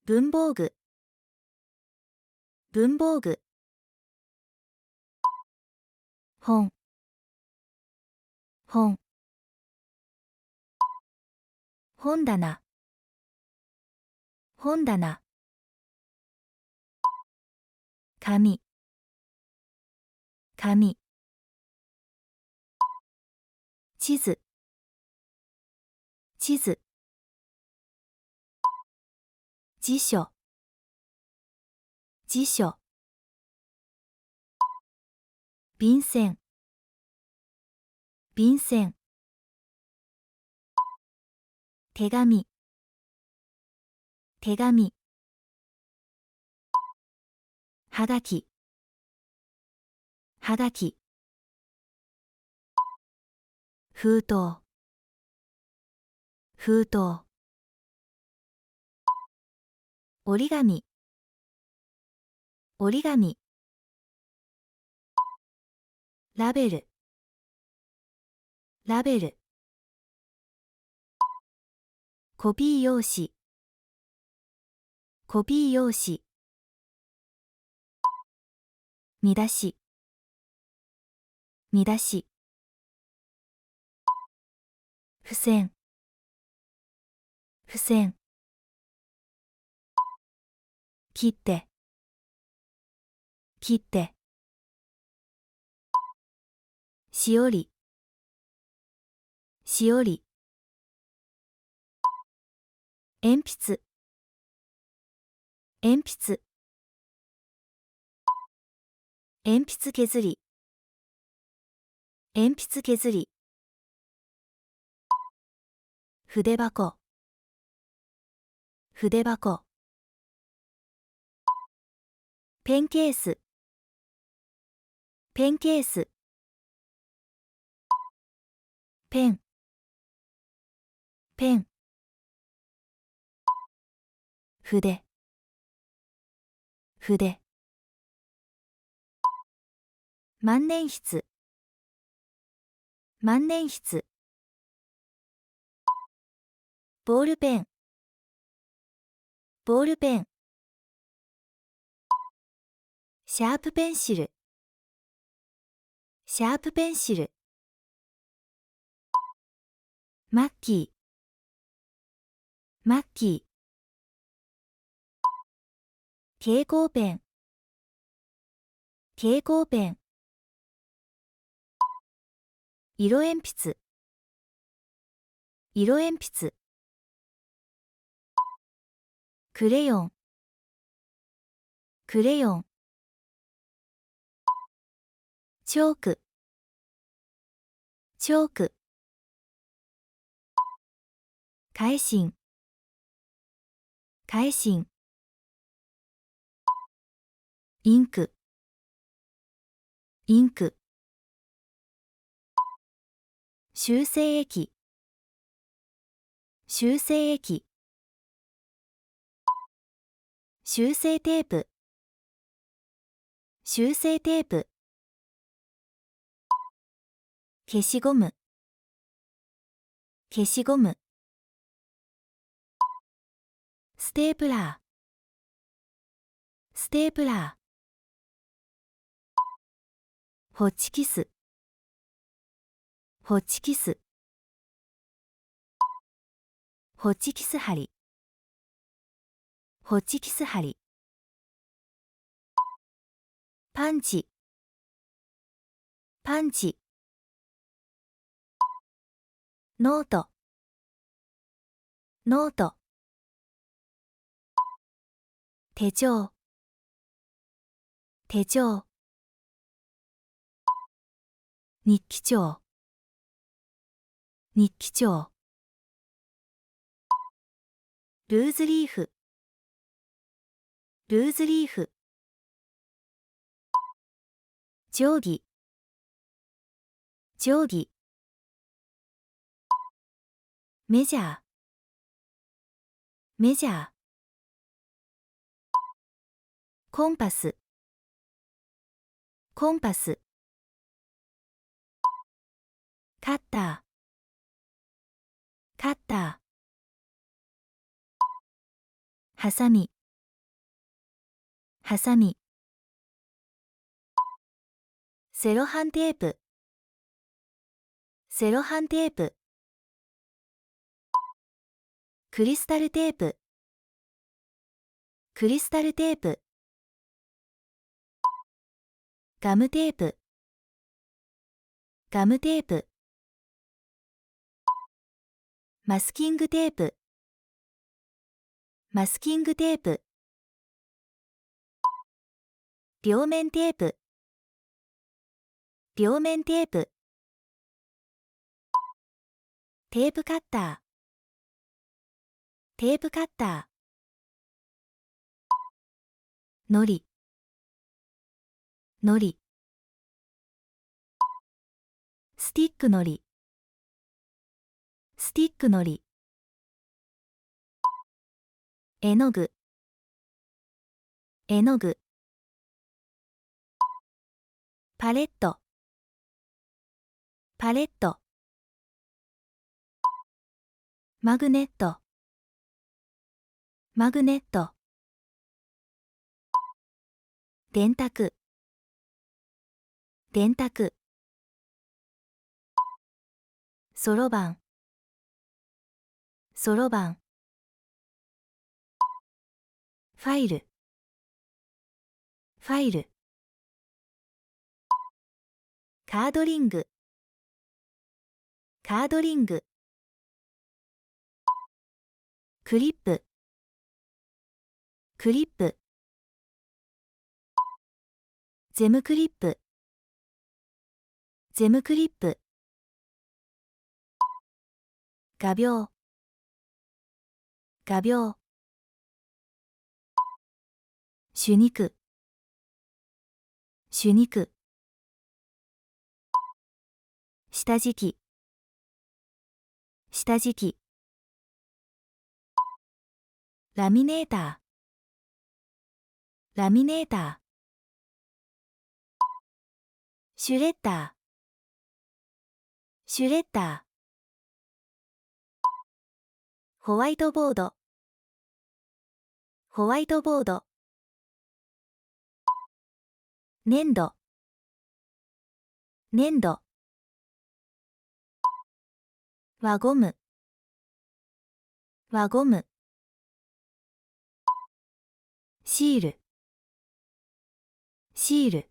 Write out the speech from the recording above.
文房具、文房具。本、本。本棚、本棚。紙、紙。地図、地図。辞書、辞書。便箋、便箋。手紙、手紙。はがき、はがき。封筒、封筒。折り紙、折り紙。ラベル、ラベル。コピー用紙、コピー用紙。見出し、見出し。付箋、付箋。切って、切って。しおり、しおり。鉛筆、鉛筆。鉛筆削り、鉛筆削り。筆箱、筆箱。ペンケース、ペンケース。ペン、ペン。筆、筆。万年筆、万年筆。ボールペン、ボールペン。シャープペンシル、シャープペンシル。マッキー、マッキー。蛍光ペン、蛍光ペン。色鉛筆、色鉛筆。クレヨン、クレヨン。チョーク、チョーク。返信、返信。インク、インク。修正液、修正液。修正テープ、修正テープ。消しゴム、消しゴム。ステープラー、ステープラー。ホチキス、ホチキス。ホチキス針、ホチキス針。パンチ、パンチ。ノート、ノート。手帳、手帳。日記帳、日記帳。ルーズリーフ、ルーズリーフ。定規、定規。メジャー、メジャー。コンパス、コンパス。カッター、カッター。ハサミ、ハサミ。セロハンテープ。セロハンテープ。クリスタルテープ。クリスタルテープ。ガムテープ。ガムテープ。マスキングテープ。マスキングテープ。両面テープ。両面テープ。テープカッター。テープカッター。のり。のり。スティックのり。スティックのり。絵の具。絵の具。パレット。パレット。マグネット。マグネット。電卓。電卓。そろばん。そろばん。ファイル。ファイル。カードリング。カードリング。クリップ。クリップ。ゼムクリップ。ゼムクリップ。画鋲。画鋲。手肉。手肉。下敷き。下敷き。ラミネーター。ラミネーター。シュレッダー。シュレッダー。ホワイトボード。ホワイトボード。粘土。粘土。輪ゴム。輪ゴム。シール。シール。